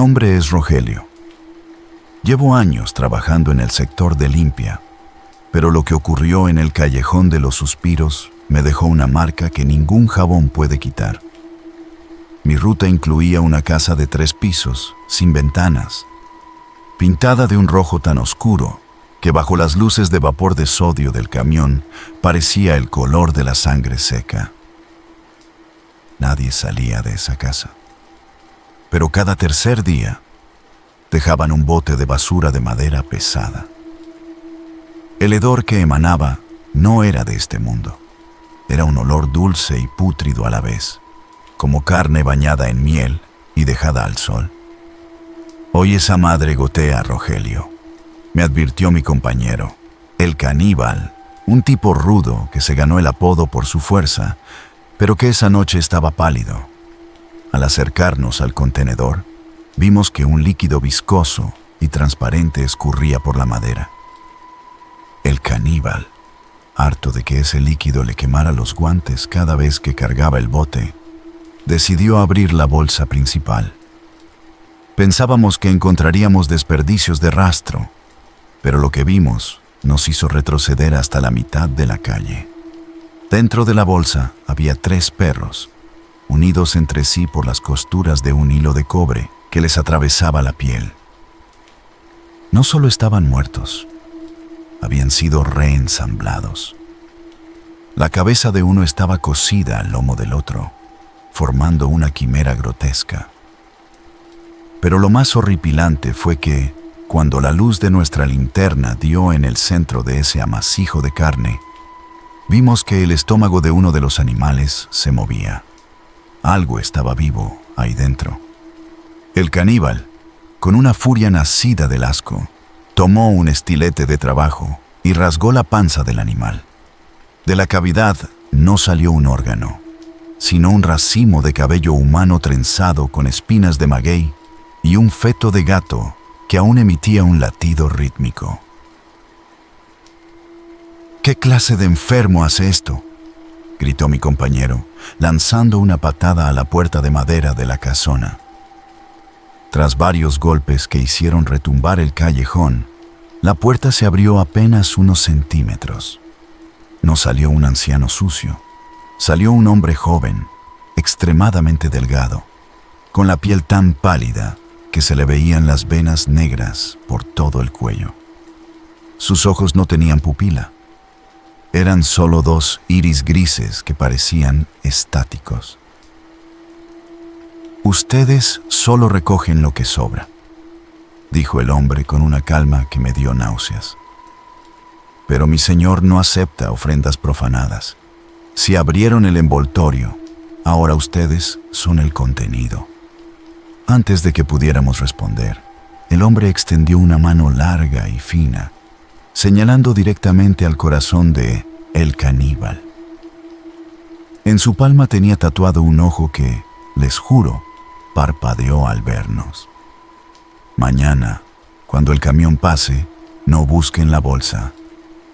nombre es Rogelio. Llevo años trabajando en el sector de limpia, pero lo que ocurrió en el Callejón de los Suspiros me dejó una marca que ningún jabón puede quitar. Mi ruta incluía una casa de 3 pisos, sin ventanas, pintada de un rojo tan oscuro que bajo las luces de vapor de sodio del camión parecía el color de la sangre seca. Nadie salía de esa casa. Pero cada tercer día dejaban un bote de basura de madera pesada. El hedor que emanaba no era de este mundo. Era un olor dulce y pútrido a la vez, como carne bañada en miel y dejada al sol. Hoy esa madre gotea, Rogelio, me advirtió mi compañero, el caníbal, un tipo rudo que se ganó el apodo por su fuerza, pero que esa noche estaba pálido. Al acercarnos al contenedor, vimos que un líquido viscoso y transparente escurría por la madera. El caníbal, harto de que ese líquido le quemara los guantes cada vez que cargaba el bote, decidió abrir la bolsa principal. Pensábamos que encontraríamos desperdicios de rastro, pero lo que vimos nos hizo retroceder hasta la mitad de la calle. Dentro de la bolsa había 3 perros, unidos entre sí por las costuras de un hilo de cobre que les atravesaba la piel. No solo estaban muertos, habían sido reensamblados. La cabeza de uno estaba cosida al lomo del otro, formando una quimera grotesca. Pero lo más horripilante fue que, cuando la luz de nuestra linterna dio en el centro de ese amasijo de carne, vimos que el estómago de uno de los animales se movía. Algo estaba vivo ahí dentro. El caníbal, con una furia nacida del asco, tomó un estilete de trabajo y rasgó la panza del animal. De la cavidad no salió un órgano, sino un racimo de cabello humano trenzado con espinas de maguey y un feto de gato que aún emitía un latido rítmico. ¿Qué clase de enfermo hace esto?, gritó mi compañero, lanzando una patada a la puerta de madera de la casona. Tras varios golpes que hicieron retumbar el callejón, la puerta se abrió apenas unos centímetros. No salió un anciano sucio, salió un hombre joven, extremadamente delgado, con la piel tan pálida que se le veían las venas negras por todo el cuello. Sus ojos no tenían pupila. Eran solo 2 iris grises que parecían estáticos. «Ustedes solo recogen lo que sobra», dijo el hombre con una calma que me dio náuseas. «Pero mi señor no acepta ofrendas profanadas. Si abrieron el envoltorio, ahora ustedes son el contenido». Antes de que pudiéramos responder, el hombre extendió una mano larga y fina, señalando directamente al corazón de el caníbal. En su palma tenía tatuado un ojo que, les juro, parpadeó al vernos. «Mañana, cuando el camión pase, no busquen la bolsa.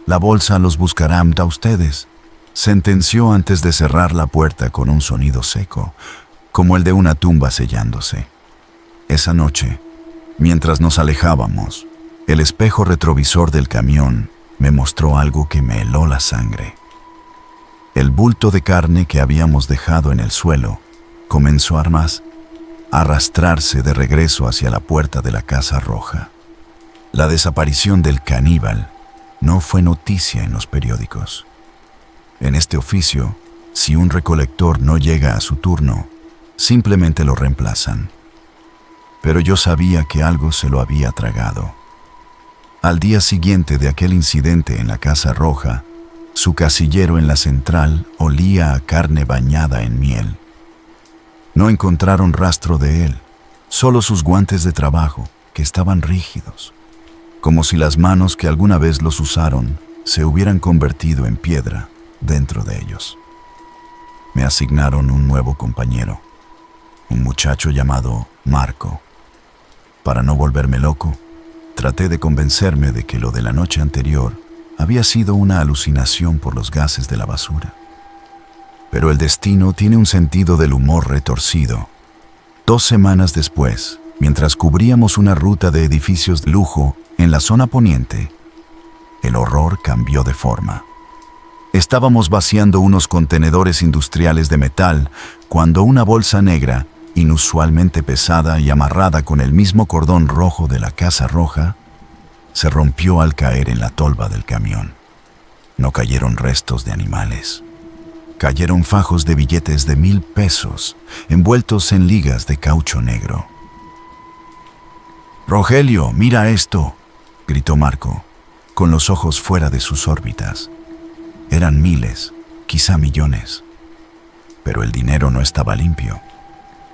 La bolsa los buscará a ustedes», sentenció antes de cerrar la puerta con un sonido seco, como el de una tumba sellándose. Esa noche, mientras nos alejábamos, el espejo retrovisor del camión me mostró algo que me heló la sangre. El bulto de carne que habíamos dejado en el suelo comenzó a arrastrarse de regreso hacia la puerta de la Casa Roja. La desaparición del caníbal no fue noticia en los periódicos. En este oficio, si un recolector no llega a su turno, simplemente lo reemplazan. Pero yo sabía que algo se lo había tragado. Al día siguiente de aquel incidente en la Casa Roja, su casillero en la central olía a carne bañada en miel. No encontraron rastro de él, solo sus guantes de trabajo, que estaban rígidos, como si las manos que alguna vez los usaron se hubieran convertido en piedra dentro de ellos. Me asignaron un nuevo compañero, un muchacho llamado Marco. Para no volverme loco, traté de convencerme de que lo de la noche anterior había sido una alucinación por los gases de la basura. Pero el destino tiene un sentido del humor retorcido. 2 semanas después, Mientras cubríamos una ruta de edificios de lujo en la zona poniente, el horror cambió de forma. Estábamos vaciando unos contenedores industriales de metal cuando una bolsa negra, inusualmente pesada y amarrada con el mismo cordón rojo de la Casa Roja, se rompió al caer en la tolva del camión. No cayeron restos de animales. Cayeron fajos de billetes de 1,000 pesos, envueltos en ligas de caucho negro. «Rogelio, mira esto», gritó Marco, con los ojos fuera de sus órbitas. Eran miles, quizá millones. Pero el dinero no estaba limpio.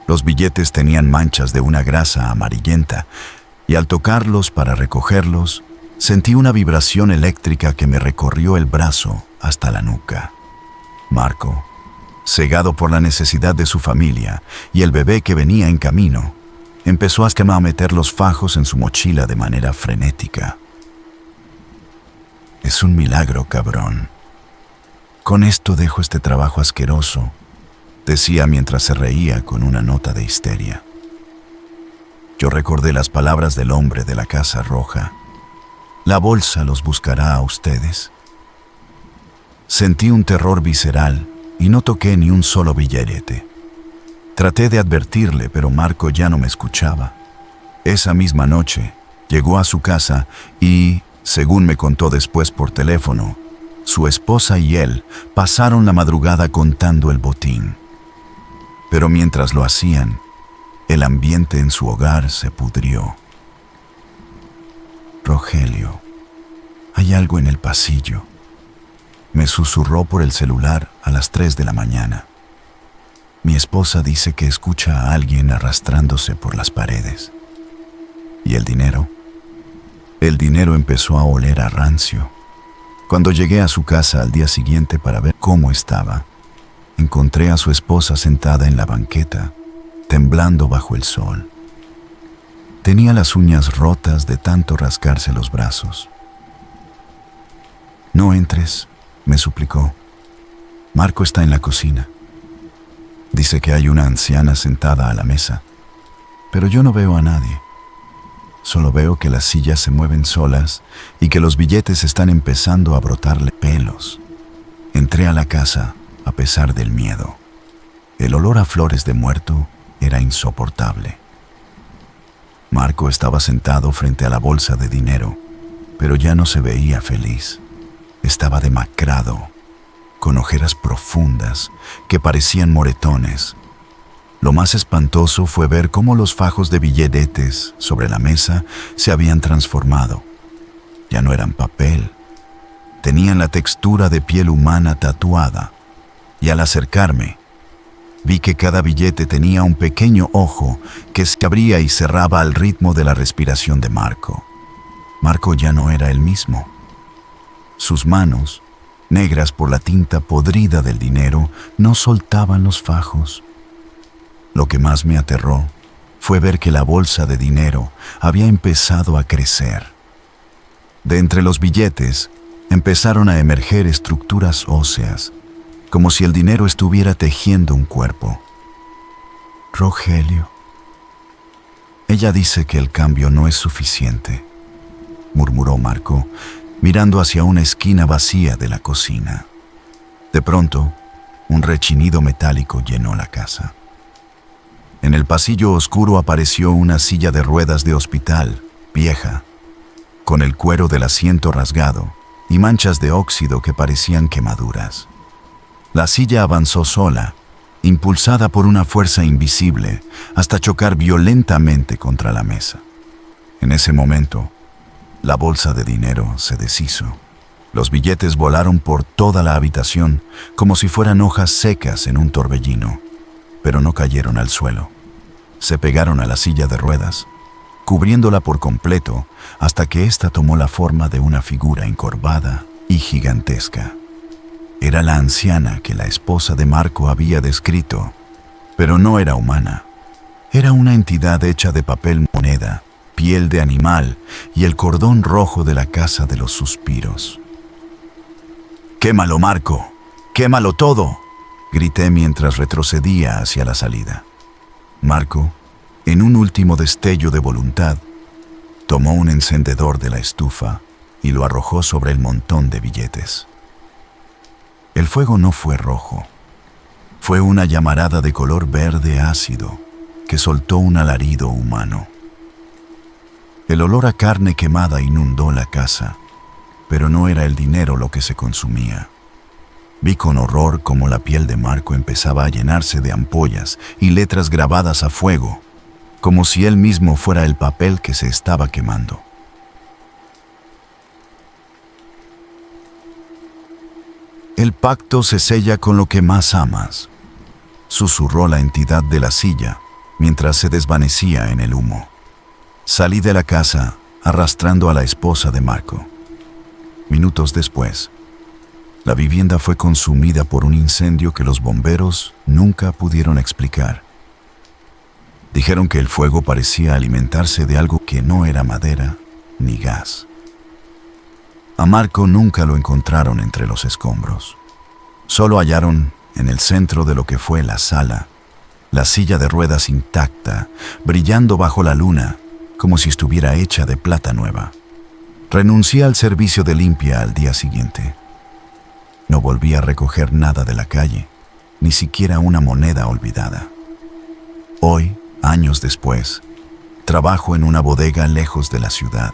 Los billetes tenían manchas de una grasa amarillenta, y al tocarlos para recogerlos, sentí una vibración eléctrica que me recorrió el brazo hasta la nuca. Marco, cegado por la necesidad de su familia y el bebé que venía en camino, empezó a meter los fajos en su mochila de manera frenética. «Es un milagro, cabrón. Con esto dejo este trabajo asqueroso», decía mientras se reía con una nota de histeria. Yo recordé las palabras del hombre de la Casa Roja. «La bolsa los buscará a ustedes». Sentí un terror visceral y no toqué ni un solo billete. Traté de advertirle, pero Marco ya no me escuchaba. Esa misma noche llegó a su casa y, según me contó después por teléfono, su esposa y él pasaron la madrugada contando el botín. Pero mientras lo hacían, el ambiente en su hogar se pudrió. «Rogelio, hay algo en el pasillo», me susurró por el celular a las 3 de la mañana. «Mi esposa dice que escucha a alguien arrastrándose por las paredes». ¿Y el dinero? El dinero empezó a oler a rancio. Cuando llegué a su casa al día siguiente para ver cómo estaba, encontré a su esposa sentada en la banqueta, temblando bajo el sol. Tenía las uñas rotas de tanto rascarse los brazos. «No entres», me suplicó. «Marco está en la cocina. Dice que hay una anciana sentada a la mesa, pero yo no veo a nadie. Solo veo que las sillas se mueven solas y que los billetes están empezando a brotarle pelos». Entré a la casa a pesar del miedo. El olor a flores de muerto era insoportable. Marco estaba sentado frente a la bolsa de dinero, pero ya no se veía feliz. Estaba demacrado, con ojeras profundas que parecían moretones. Lo más espantoso fue ver cómo los fajos de billetes sobre la mesa se habían transformado. Ya no eran papel. Tenían la textura de piel humana tatuada. Y al acercarme, vi que cada billete tenía un pequeño ojo que se abría y cerraba al ritmo de la respiración de Marco. Marco ya no era el mismo. Sus manos, negras por la tinta podrida del dinero, no soltaban los fajos. Lo que más me aterró fue ver que la bolsa de dinero había empezado a crecer. De entre los billetes empezaron a emerger estructuras óseas, como si el dinero estuviera tejiendo un cuerpo. «Rogelio, ella dice que el cambio no es suficiente», murmuró Marco, mirando hacia una esquina vacía de la cocina. De pronto, un rechinido metálico llenó la casa. En el pasillo oscuro apareció una silla de ruedas de hospital, vieja, con el cuero del asiento rasgado y manchas de óxido que parecían quemaduras. La silla avanzó sola, impulsada por una fuerza invisible, hasta chocar violentamente contra la mesa. En ese momento, la bolsa de dinero se deshizo. Los billetes volaron por toda la habitación como si fueran hojas secas en un torbellino, pero no cayeron al suelo. Se pegaron a la silla de ruedas, cubriéndola por completo hasta que ésta tomó la forma de una figura encorvada y gigantesca. Era la anciana que la esposa de Marco había descrito, pero no era humana. Era una entidad hecha de papel moneda, piel de animal y el cordón rojo de la Casa de los Suspiros. «¡Quémalo, Marco! ¡Quémalo todo!», grité mientras retrocedía hacia la salida. Marco, En un último destello de voluntad, tomó un encendedor de la estufa y lo arrojó sobre el montón de billetes. El fuego no fue rojo. Fue una llamarada de color verde ácido que soltó un alarido humano. El olor a carne quemada inundó la casa, pero no era el dinero lo que se consumía. Vi con horror cómo la piel de Marco empezaba a llenarse de ampollas y letras grabadas a fuego, como si él mismo fuera el papel que se estaba quemando. El pacto se sella con lo que más amas, susurró la entidad de la silla mientras se desvanecía en el humo. Salí de la casa arrastrando a la esposa de Marco. Minutos después, la vivienda fue consumida por un incendio que los bomberos nunca pudieron explicar. Dijeron que el fuego parecía alimentarse de algo que no era madera ni gas. A Marco nunca lo encontraron entre los escombros. Solo hallaron, en el centro de lo que fue la sala, la silla de ruedas intacta, brillando bajo la luna, como si estuviera hecha de plata nueva. Renuncié al servicio de limpia al día siguiente. No volví a recoger nada de la calle, ni siquiera una moneda olvidada. Hoy, años después, trabajo en una bodega lejos de la ciudad.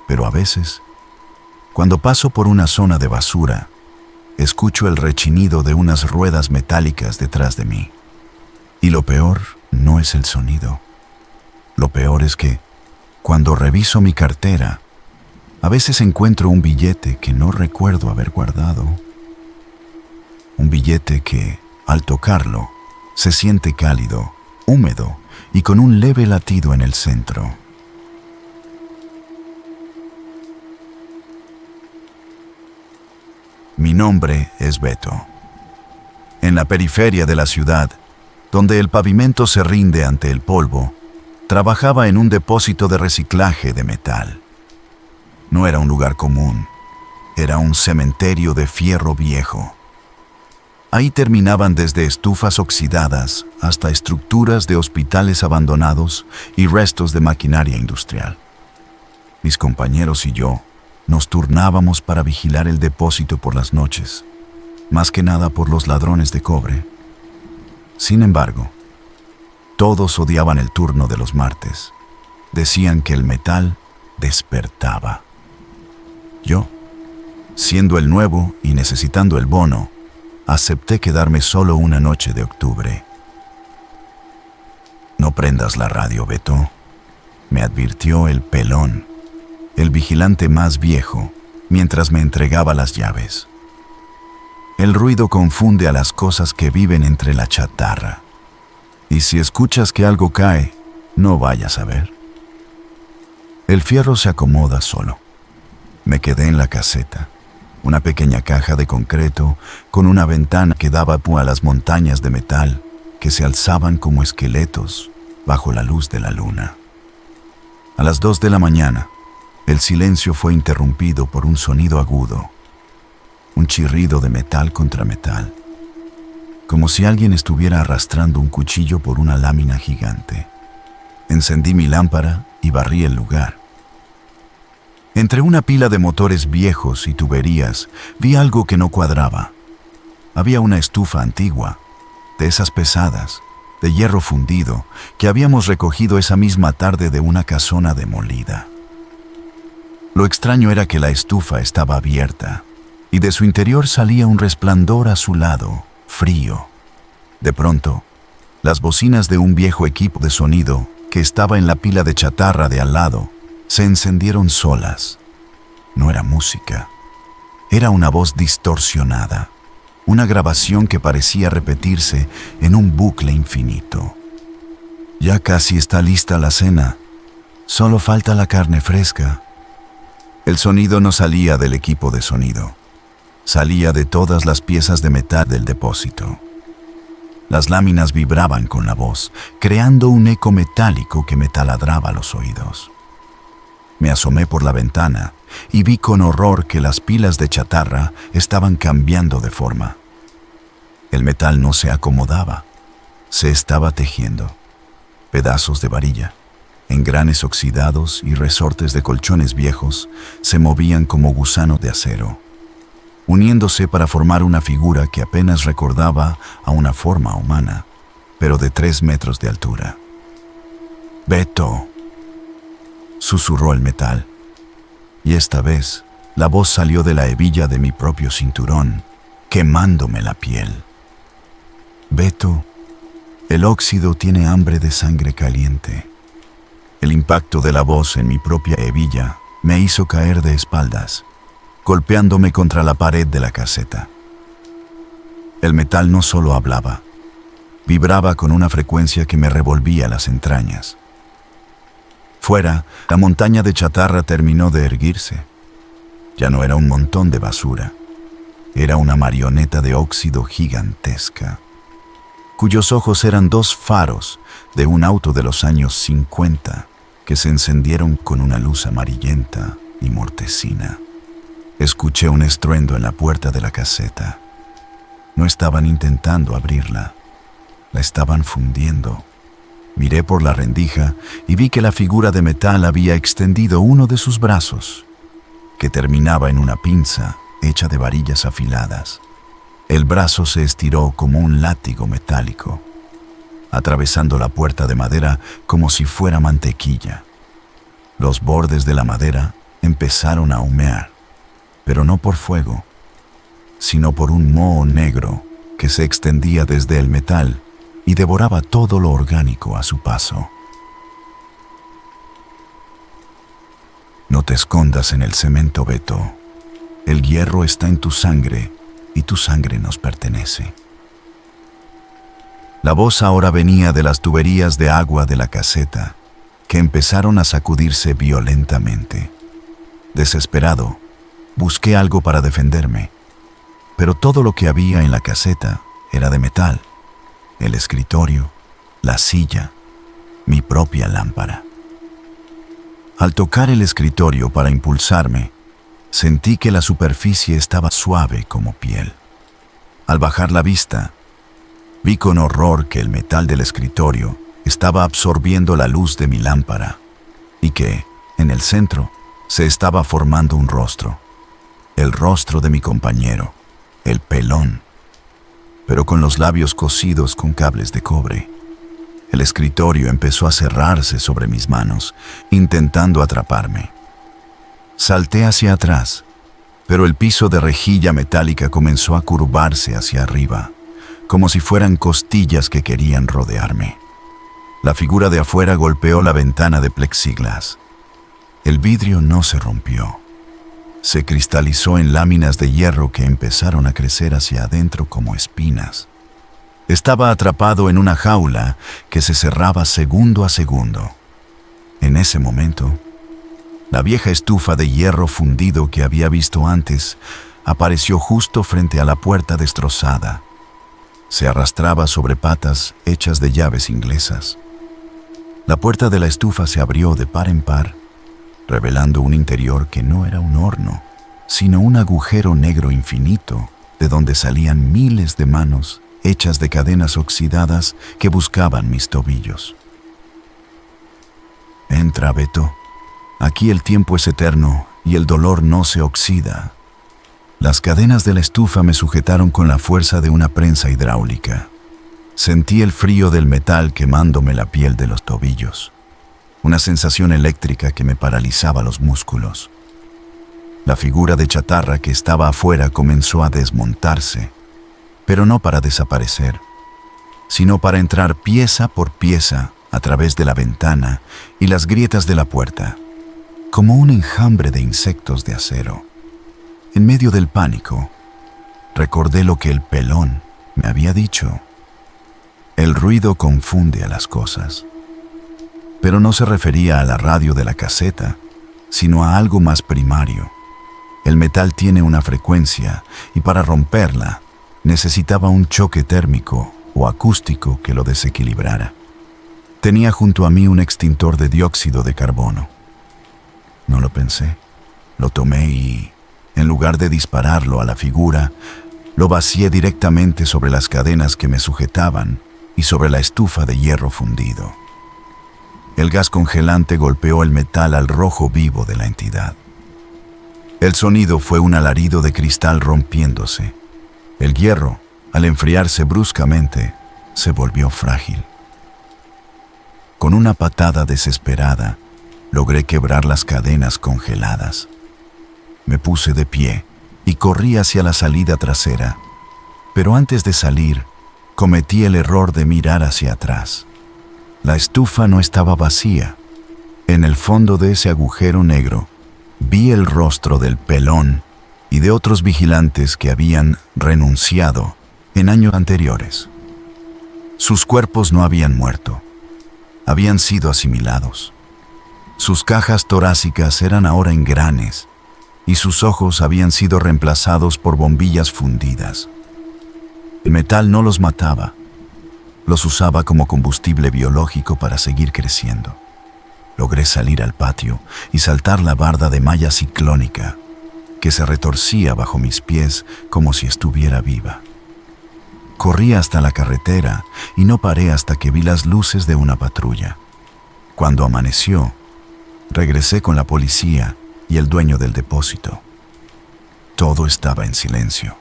Pero a veces, cuando paso por una zona de basura, escucho el rechinido de unas ruedas metálicas detrás de mí. Y lo peor no es el sonido. Lo peor es que, cuando reviso mi cartera, a veces encuentro un billete que no recuerdo haber guardado. Un billete que, al tocarlo, se siente cálido, húmedo y con un leve latido en el centro. Mi nombre es Beto. En la periferia de la ciudad, donde el pavimento se rinde ante el polvo, trabajaba en un depósito de reciclaje de metal. No era un lugar común, era un cementerio de fierro viejo. Ahí terminaban desde estufas oxidadas hasta estructuras de hospitales abandonados y restos de maquinaria industrial. Mis compañeros y yo nos turnábamos para vigilar el depósito por las noches, más que nada por los ladrones de cobre. Sin embargo, todos odiaban el turno de los martes. Decían que el metal despertaba. Yo, siendo el nuevo y necesitando el bono, acepté quedarme solo una noche de octubre. «No prendas la radio, Beto», me advirtió el pelón, el vigilante más viejo, mientras me entregaba las llaves. El ruido confunde a las cosas que viven entre la chatarra. Y si escuchas que algo cae, no vayas a ver. El fierro se acomoda solo. Me quedé en la caseta, una pequeña caja de concreto con una ventana que daba a las montañas de metal que se alzaban como esqueletos bajo la luz de la luna. A las 2 de la mañana, el silencio fue interrumpido por un sonido agudo, un chirrido de metal contra metal, como si alguien estuviera arrastrando un cuchillo por una lámina gigante. Encendí mi lámpara y barrí el lugar. Entre una pila de motores viejos y tuberías, vi algo que no cuadraba. Había una estufa antigua, de esas pesadas, de hierro fundido, que habíamos recogido esa misma tarde de una casona demolida. Lo extraño era que la estufa estaba abierta, y de su interior salía un resplandor azulado, frío. De pronto, las bocinas de un viejo equipo de sonido que estaba en la pila de chatarra de al lado se encendieron solas. No era música, era una voz distorsionada, una grabación que parecía repetirse en un bucle infinito. «Ya casi está lista la cena, solo falta la carne fresca». El sonido no salía del equipo de sonido. Salía de todas las piezas de metal del depósito. Las láminas vibraban con la voz, creando un eco metálico que me taladraba los oídos. Me asomé por la ventana y vi con horror que las pilas de chatarra estaban cambiando de forma. El metal no se acomodaba, se estaba tejiendo. Pedazos de varilla, engranes oxidados y resortes de colchones viejos se movían como gusanos de acero, uniéndose para formar una figura que apenas recordaba a una forma humana, pero de 3 metros de altura. «Beto», susurró el metal, y esta vez la voz salió de la hebilla de mi propio cinturón, quemándome la piel. «Beto, el óxido tiene hambre de sangre caliente». El impacto de la voz en mi propia hebilla me hizo caer de espaldas, golpeándome contra la pared de la caseta. El metal no solo hablaba, vibraba con una frecuencia que me revolvía las entrañas. Fuera, la montaña de chatarra terminó de erguirse. Ya no era un montón de basura, era una marioneta de óxido gigantesca, cuyos ojos eran 2 faros de un auto de los años 50 que se encendieron con una luz amarillenta y mortecina. Escuché un estruendo en la puerta de la caseta. No estaban intentando abrirla, la estaban fundiendo. Miré por la rendija y vi que la figura de metal había extendido uno de sus brazos, que terminaba en una pinza hecha de varillas afiladas. El brazo se estiró como un látigo metálico, atravesando la puerta de madera como si fuera mantequilla. Los bordes de la madera empezaron a humear, pero no por fuego, sino por un moho negro que se extendía desde el metal y devoraba todo lo orgánico a su paso. No te escondas en el cemento, Beto. El hierro está en tu sangre y tu sangre nos pertenece. La voz ahora venía de las tuberías de agua de la caseta, que empezaron a sacudirse violentamente. Desesperado, busqué algo para defenderme, pero todo lo que había en la caseta era de metal: el escritorio, la silla, mi propia lámpara. Al tocar el escritorio para impulsarme, sentí que la superficie estaba suave como piel. Al bajar la vista, vi con horror que el metal del escritorio estaba absorbiendo la luz de mi lámpara y que, en el centro, se estaba formando un rostro. El rostro de mi compañero, el pelón, pero con los labios cosidos con cables de cobre. El escritorio empezó a cerrarse sobre mis manos, intentando atraparme. Salté hacia atrás, pero el piso de rejilla metálica comenzó a curvarse hacia arriba, como si fueran costillas que querían rodearme. La figura de afuera golpeó la ventana de plexiglas. El vidrio no se rompió. Se cristalizó en láminas de hierro que empezaron a crecer hacia adentro como espinas. Estaba atrapado en una jaula que se cerraba segundo a segundo. En ese momento, la vieja estufa de hierro fundido que había visto antes apareció justo frente a la puerta destrozada. Se arrastraba sobre patas hechas de llaves inglesas. La puerta de la estufa se abrió de par en par, revelando un interior que no era un horno, sino un agujero negro infinito, de donde salían miles de manos hechas de cadenas oxidadas que buscaban mis tobillos. Entra, Beto. Aquí el tiempo es eterno y el dolor no se oxida. Las cadenas de la estufa me sujetaron con la fuerza de una prensa hidráulica. Sentí el frío del metal quemándome la piel de los tobillos, una sensación eléctrica que me paralizaba los músculos. La figura de chatarra que estaba afuera comenzó a desmontarse, pero no para desaparecer, sino para entrar pieza por pieza a través de la ventana y las grietas de la puerta, como un enjambre de insectos de acero. En medio del pánico, recordé lo que el pelón me había dicho. El ruido confunde a las cosas. Pero no se refería a la radio de la caseta, sino a algo más primario. El metal tiene una frecuencia y para romperla necesitaba un choque térmico o acústico que lo desequilibrara. Tenía junto a mí un extintor de dióxido de carbono. No lo pensé. Lo tomé y, en lugar de dispararlo a la figura, lo vacié directamente sobre las cadenas que me sujetaban y sobre la estufa de hierro fundido. El gas congelante golpeó el metal al rojo vivo de la entidad. El sonido fue un alarido de cristal rompiéndose. El hierro, al enfriarse bruscamente, se volvió frágil. Con una patada desesperada, logré quebrar las cadenas congeladas. Me puse de pie y corrí hacia la salida trasera, pero antes de salir, cometí el error de mirar hacia atrás. La estufa no estaba vacía. En el fondo de ese agujero negro, vi el rostro del pelón y de otros vigilantes que habían renunciado en años anteriores. Sus cuerpos no habían muerto, habían sido asimilados. Sus cajas torácicas eran ahora engranes y sus ojos habían sido reemplazados por bombillas fundidas. El metal no los mataba, los usaba como combustible biológico para seguir creciendo. Logré salir al patio y saltar la barda de malla ciclónica que se retorcía bajo mis pies como si estuviera viva. Corrí hasta la carretera y no paré hasta que vi las luces de una patrulla. Cuando amaneció, regresé con la policía y el dueño del depósito. Todo estaba en silencio.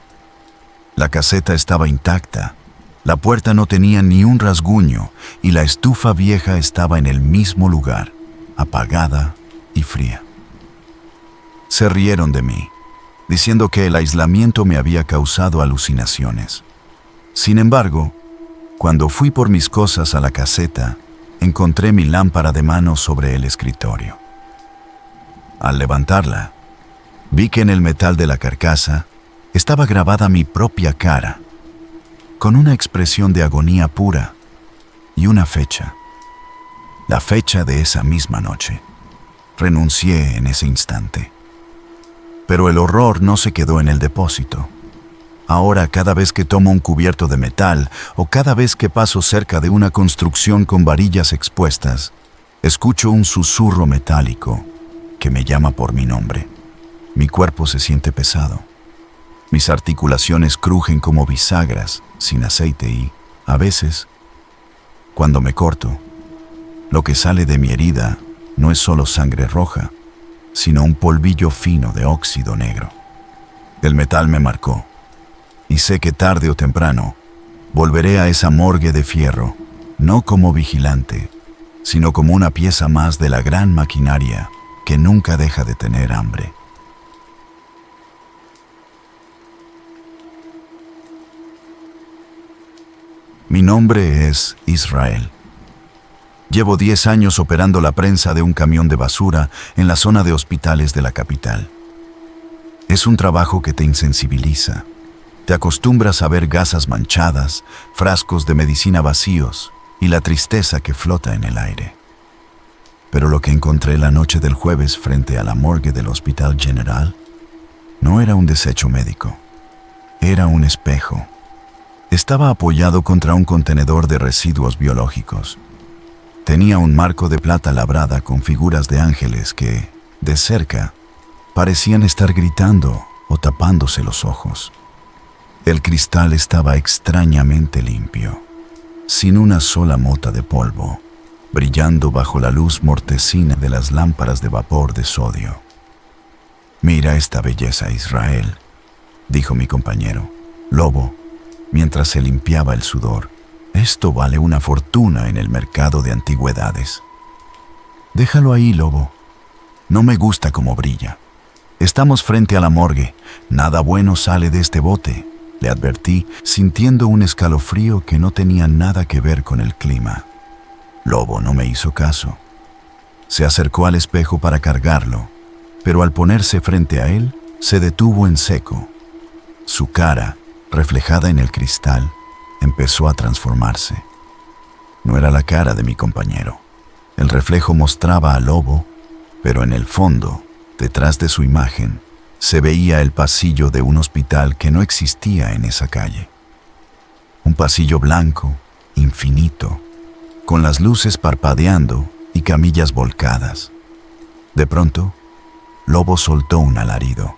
La caseta estaba intacta, la puerta no tenía ni un rasguño y la estufa vieja estaba en el mismo lugar, apagada y fría. Se rieron de mí, diciendo que el aislamiento me había causado alucinaciones. Sin embargo, cuando fui por mis cosas a la caseta, encontré mi lámpara de mano sobre el escritorio. Al levantarla, vi que en el metal de la carcasa estaba grabada mi propia cara, con una expresión de agonía pura y una fecha. La fecha de esa misma noche. Renuncié en ese instante. Pero el horror no se quedó en el depósito. Ahora, cada vez que tomo un cubierto de metal o cada vez que paso cerca de una construcción con varillas expuestas, escucho un susurro metálico que me llama por mi nombre. Mi cuerpo se siente pesado. Mis articulaciones crujen como bisagras sin aceite y, a veces, cuando me corto, lo que sale de mi herida no es solo sangre roja, sino un polvillo fino de óxido negro. El metal me marcó, y sé que tarde o temprano volveré a esa morgue de fierro, no como vigilante, sino como una pieza más de la gran maquinaria que nunca deja de tener hambre. Mi nombre es Israel. Llevo 10 años operando la prensa de un camión de basura en la zona de hospitales de la capital. Es un trabajo que te insensibiliza. Te acostumbras a ver gasas manchadas, frascos de medicina vacíos y la tristeza que flota en el aire. Pero lo que encontré la noche del jueves frente a la morgue del Hospital General no era un desecho médico, era un espejo. Estaba apoyado contra un contenedor de residuos biológicos. Tenía un marco de plata labrada con figuras de ángeles que, de cerca, parecían estar gritando o tapándose los ojos. El cristal estaba extrañamente limpio, sin una sola mota de polvo, brillando bajo la luz mortecina de las lámparas de vapor de sodio. «Mira esta belleza, Israel», dijo mi compañero, Lobo, mientras se limpiaba el sudor. «Esto vale una fortuna en el mercado de antigüedades». «Déjalo ahí, Lobo. No me gusta cómo brilla. Estamos frente a la morgue. Nada bueno sale de este bote», le advertí, sintiendo un escalofrío que no tenía nada que ver con el clima. Lobo no me hizo caso. Se acercó al espejo para cargarlo, pero al ponerse frente a él, se detuvo en seco. Su cara, reflejada en el cristal, empezó a transformarse. No era la cara de mi compañero. El reflejo mostraba al Lobo, pero en el fondo, detrás de su imagen, se veía el pasillo de un hospital que no existía en esa calle. Un pasillo blanco, infinito, con las luces parpadeando y camillas volcadas. De pronto, Lobo soltó un alarido.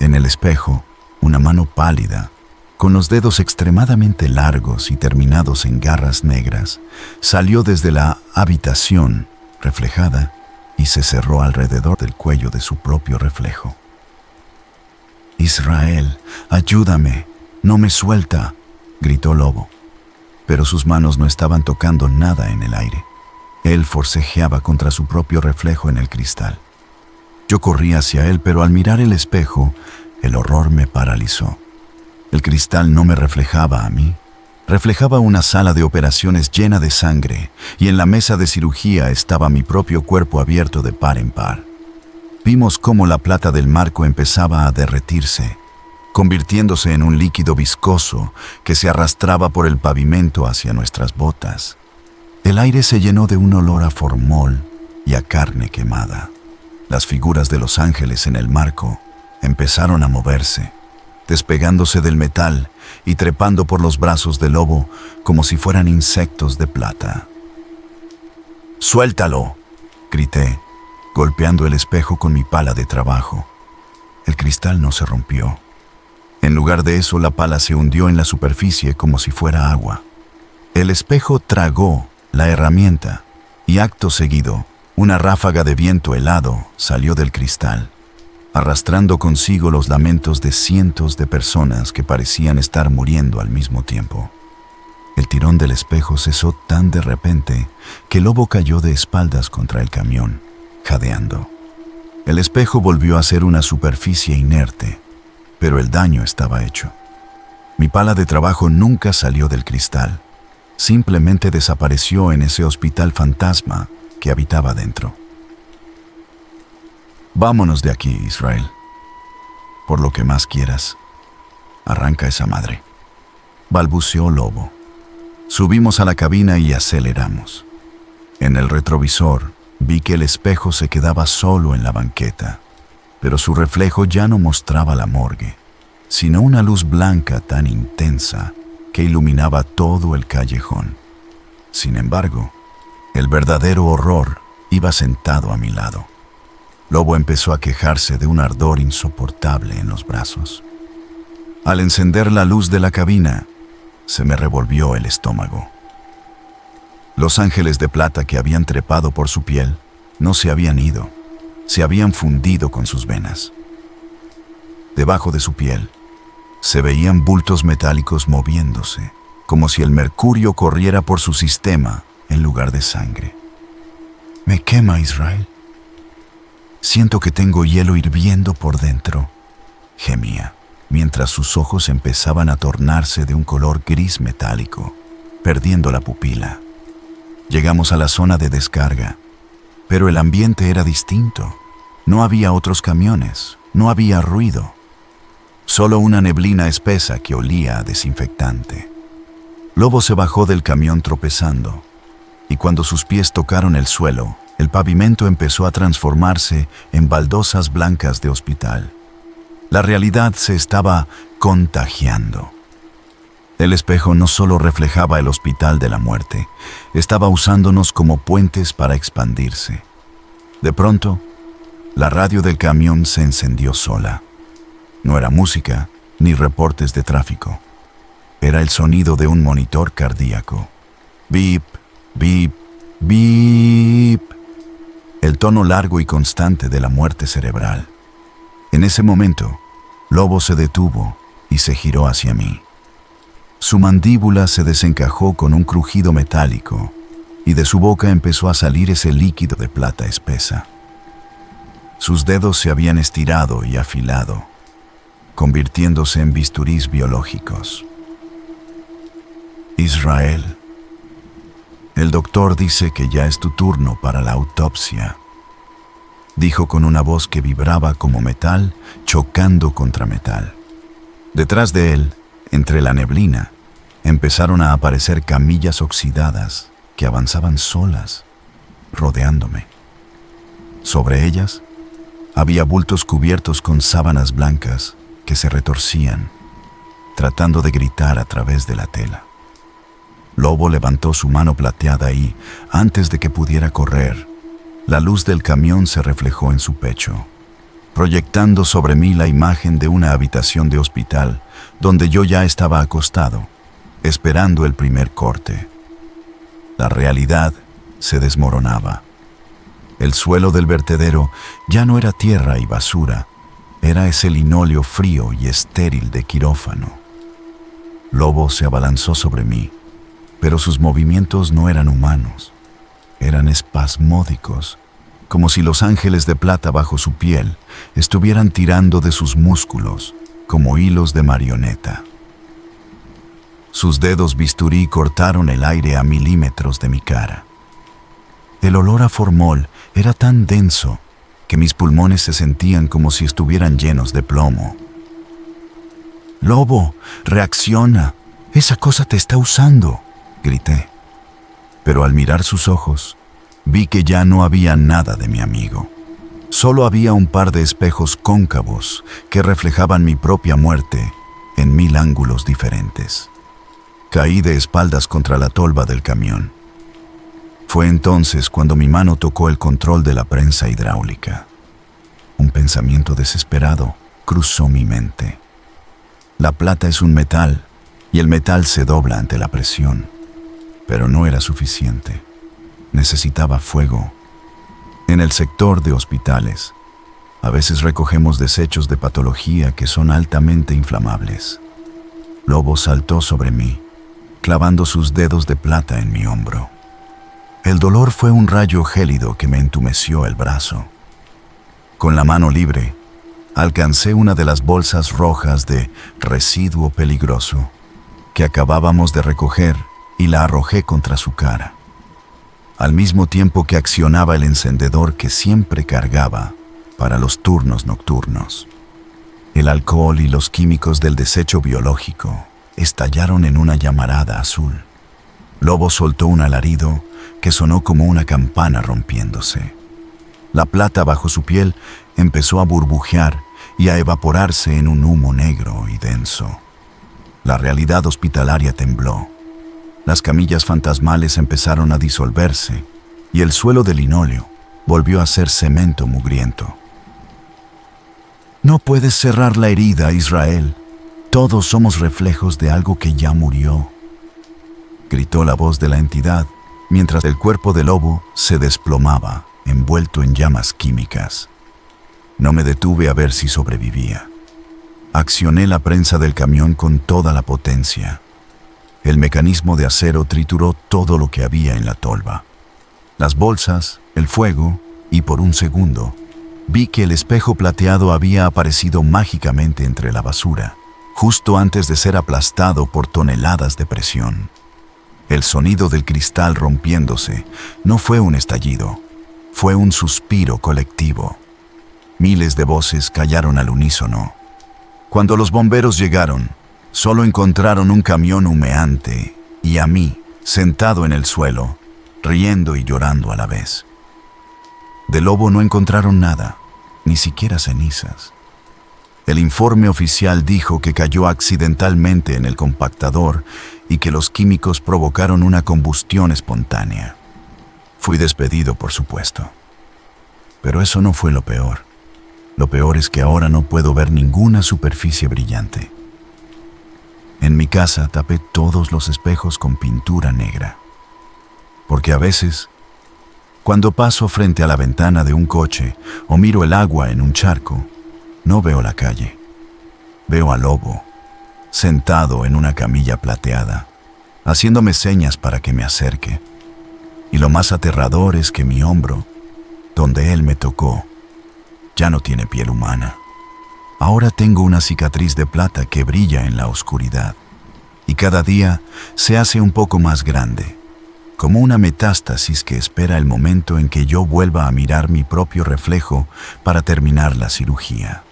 En el espejo, una mano pálida, con los dedos extremadamente largos y terminados en garras negras, salió desde la habitación reflejada, y se cerró alrededor del cuello de su propio reflejo. «Israel, ayúdame, no me suelta», gritó Lobo. Pero sus manos no estaban tocando nada en el aire. Él forcejeaba contra su propio reflejo en el cristal. Yo corrí hacia él, pero al mirar el espejo, el horror me paralizó. El cristal no me reflejaba a mí. Reflejaba una sala de operaciones llena de sangre, y en la mesa de cirugía estaba mi propio cuerpo abierto de par en par. Vimos cómo la plata del marco empezaba a derretirse, convirtiéndose en un líquido viscoso que se arrastraba por el pavimento hacia nuestras botas. El aire se llenó de un olor a formol y a carne quemada. Las figuras de los ángeles en el marco empezaron a moverse, despegándose del metal y trepando por los brazos del Lobo como si fueran insectos de plata. «¡Suéltalo!», grité, golpeando el espejo con mi pala de trabajo. El cristal no se rompió. En lugar de eso, la pala se hundió en la superficie como si fuera agua. El espejo tragó la herramienta y acto seguido, una ráfaga de viento helado salió del cristal, arrastrando consigo los lamentos de cientos de personas que parecían estar muriendo al mismo tiempo. El tirón del espejo cesó tan de repente que Lobo cayó de espaldas contra el camión, jadeando. El espejo volvió a ser una superficie inerte, pero el daño estaba hecho. Mi pala de trabajo nunca salió del cristal, simplemente desapareció en ese hospital fantasma que habitaba dentro. «Vámonos de aquí, Israel. Por lo que más quieras, arranca esa madre», balbuceó Lobo. Subimos a la cabina y aceleramos. En el retrovisor vi que el espejo se quedaba solo en la banqueta, pero su reflejo ya no mostraba la morgue, sino una luz blanca tan intensa que iluminaba todo el callejón. Sin embargo, el verdadero horror iba sentado a mi lado. Lobo empezó a quejarse de un ardor insoportable en los brazos. Al encender la luz de la cabina, se me revolvió el estómago. Los ángeles de plata que habían trepado por su piel no se habían ido, se habían fundido con sus venas. Debajo de su piel se veían bultos metálicos moviéndose, como si el mercurio corriera por su sistema en lugar de sangre. «Me quema, Israel. Siento que tengo hielo hirviendo por dentro», gemía, mientras sus ojos empezaban a tornarse de un color gris metálico, perdiendo la pupila. Llegamos a la zona de descarga, pero el ambiente era distinto. No había otros camiones, no había ruido. Solo una neblina espesa que olía a desinfectante. Lobo se bajó del camión tropezando, y cuando sus pies tocaron el suelo, el pavimento empezó a transformarse en baldosas blancas de hospital. La realidad se estaba contagiando. El espejo no solo reflejaba el hospital de la muerte, estaba usándonos como puentes para expandirse. De pronto, la radio del camión se encendió sola. No era música ni reportes de tráfico. Era el sonido de un monitor cardíaco. Bip, bip, bip. El tono largo y constante de la muerte cerebral. En ese momento, Lobo se detuvo y se giró hacia mí. Su mandíbula se desencajó con un crujido metálico y de su boca empezó a salir ese líquido de plata espesa. Sus dedos se habían estirado y afilado, convirtiéndose en bisturís biológicos. «Israel, el doctor dice que ya es tu turno para la autopsia», dijo con una voz que vibraba como metal chocando contra metal. Detrás de él, entre la neblina, empezaron a aparecer camillas oxidadas que avanzaban solas, rodeándome. Sobre ellas, había bultos cubiertos con sábanas blancas que se retorcían, tratando de gritar a través de la tela. Lobo levantó su mano plateada y, antes de que pudiera correr, la luz del camión se reflejó en su pecho, proyectando sobre mí la imagen de una habitación de hospital donde yo ya estaba acostado, esperando el primer corte. La realidad se desmoronaba. El suelo del vertedero ya no era tierra y basura, era ese linóleo frío y estéril de quirófano. Lobo se abalanzó sobre mí, pero sus movimientos no eran humanos, eran espasmódicos, como si los ángeles de plata bajo su piel estuvieran tirando de sus músculos como hilos de marioneta. Sus dedos bisturí cortaron el aire a milímetros de mi cara. El olor a formol era tan denso que mis pulmones se sentían como si estuvieran llenos de plomo. «Lobo, reacciona, esa cosa te está usando», grité. Pero al mirar sus ojos, vi que ya no había nada de mi amigo. Solo había un par de espejos cóncavos que reflejaban mi propia muerte en 1000 ángulos diferentes. Caí de espaldas contra la tolva del camión. Fue entonces cuando mi mano tocó el control de la prensa hidráulica. Un pensamiento desesperado cruzó mi mente. La plata es un metal y el metal se dobla ante la presión. Pero no era suficiente. Necesitaba fuego. En el sector de hospitales, a veces recogemos desechos de patología que son altamente inflamables. Lobo saltó sobre mí, clavando sus dedos de plata en mi hombro. El dolor fue un rayo gélido que me entumeció el brazo. Con la mano libre, alcancé una de las bolsas rojas de residuo peligroso que acabábamos de recoger y la arrojé contra su cara, al mismo tiempo que accionaba el encendedor que siempre cargaba para los turnos nocturnos. El alcohol y los químicos del desecho biológico estallaron en una llamarada azul. Lobo soltó un alarido que sonó como una campana rompiéndose. La plata bajo su piel empezó a burbujear y a evaporarse en un humo negro y denso. La realidad hospitalaria tembló. Las camillas fantasmales empezaron a disolverse y el suelo de linóleo volvió a ser cemento mugriento. «No puedes cerrar la herida, Israel. Todos somos reflejos de algo que ya murió», gritó la voz de la entidad, mientras el cuerpo de Lobo se desplomaba, envuelto en llamas químicas. No me detuve a ver si sobrevivía. Accioné la prensa del camión con toda la potencia. El mecanismo de acero trituró todo lo que había en la tolva. Las bolsas, el fuego, y por un segundo, vi que el espejo plateado había aparecido mágicamente entre la basura, justo antes de ser aplastado por toneladas de presión. El sonido del cristal rompiéndose no fue un estallido, fue un suspiro colectivo. Miles de voces callaron al unísono. Cuando los bomberos llegaron, solo encontraron un camión humeante y a mí, sentado en el suelo, riendo y llorando a la vez. De Lobo no encontraron nada, ni siquiera cenizas. El informe oficial dijo que cayó accidentalmente en el compactador y que los químicos provocaron una combustión espontánea. Fui despedido, por supuesto. Pero eso no fue lo peor. Lo peor es que ahora no puedo ver ninguna superficie brillante. En mi casa tapé todos los espejos con pintura negra. Porque a veces, cuando paso frente a la ventana de un coche o miro el agua en un charco, no veo la calle. Veo a Lobo, sentado en una camilla plateada, haciéndome señas para que me acerque. Y lo más aterrador es que mi hombro, donde él me tocó, ya no tiene piel humana. Ahora tengo una cicatriz de plata que brilla en la oscuridad, y cada día se hace un poco más grande, como una metástasis que espera el momento en que yo vuelva a mirar mi propio reflejo para terminar la cirugía.